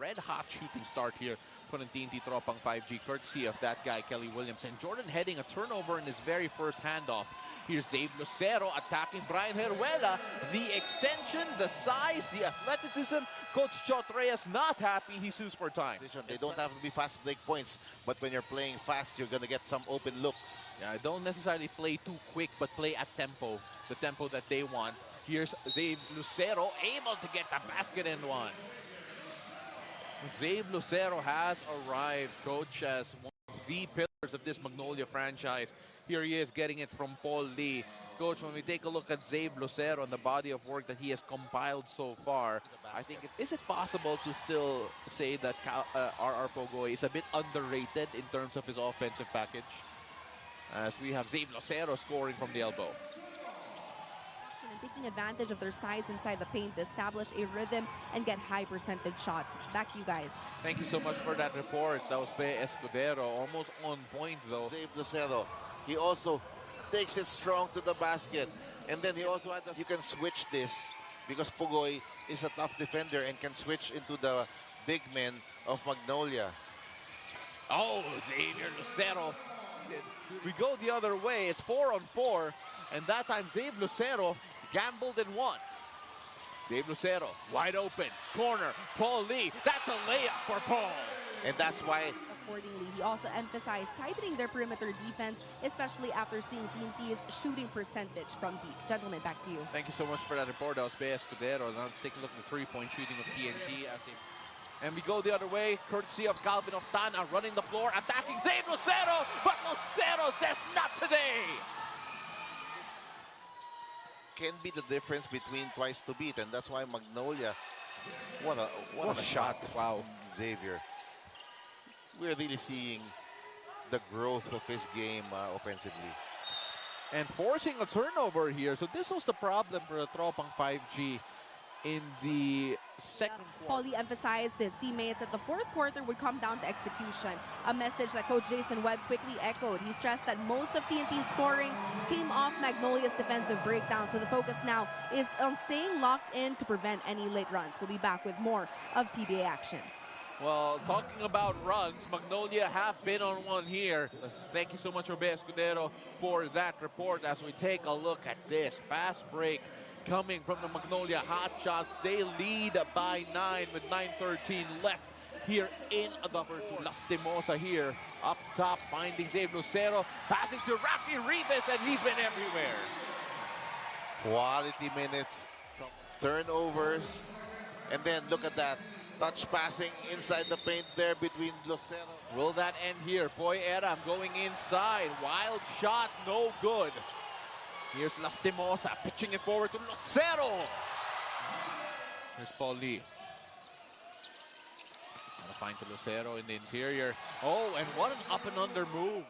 red-hot shooting start here for the TNT Tropang 5G, courtesy of that guy, Kelly Williams. And Jordan heading a turnover in his very first handoff. Here's Zavier Lucero attacking Brian Heruela. The extension, the size, the athleticism. Coach Chot Reyes not happy. He sues for time. They don't have to be fast break points, but when you're playing fast, you're going to get some open looks. Yeah, don't necessarily play too quick, but play at tempo, the tempo that they want. Here's Zavier Lucero, able to get the basket and one. Zavier Lucero has arrived, coach, as one of the pillars of this Magnolia franchise. Here he is getting it from Paul Lee. Coach, when we take a look at Zavier Lucero and the body of work that he has compiled so far, I think, is it possible to still say that RR Pogoy is a bit underrated in terms of his offensive package? As we have Zavier Lucero scoring from the elbow. And taking advantage of their size inside the paint to establish a rhythm and get high percentage shots. Back to you guys. Thank you so much for that report. That was Be Escudero, almost on point though. Zavier Lucero, he also takes it strong to the basket. And then he also had that you can switch this because Pogoy is a tough defender and can switch into the big men of Magnolia. Oh, Zavier Lucero. We go the other way. It's 4-on-4. And that time, Zavier Lucero gambled and won. Zavier Lucero, wide open, corner, Paul Lee. That's a layup for Paul. And that's why... Accordingly, he also emphasized tightening their perimeter defense, especially after seeing TNT's shooting percentage from deep. Gentlemen, back to you. Thank you so much for that report. That was Be Escudero. Now let's take a look at the three-point shooting of TNT. And we go the other way, courtesy of Calvin Oftana running the floor, attacking Zavier Lucero, but Lucero says not today. Can be the difference between twice to beat, and that's why Magnolia, what a shot. Wow. Zavier. We're really seeing the growth of his game offensively. And forcing a turnover here. So this was the problem for the Tropang 5G in the second quarter. Paulie emphasized his teammates that the fourth quarter would come down to execution, a message that Coach Jason Webb quickly echoed. He stressed that most of TNT's scoring came off Magnolia's defensive breakdown, so the focus now is on staying locked in to prevent any late runs. We'll be back with more of PBA action. Well, talking about runs, Magnolia have been on one here. Thank you so much, Be Escudero, for that report as we take a look at this fast break coming from the Magnolia Hot Shots. They lead by 9 with 9:13 left here in the first. Lastimosa here up top, finding Zavier Lucero, passing to Rafi Rivas, and he's been everywhere. Quality minutes from turnovers. And then look at that. Touch passing inside the paint there between Lucero. Will that end here? Boy Eram going inside. Wild shot, no good. Here's Lastimosa pitching it forward to Lucero. Here's Paul Lee. Trying to find to Lucero in the interior. Oh, and what an up and under move.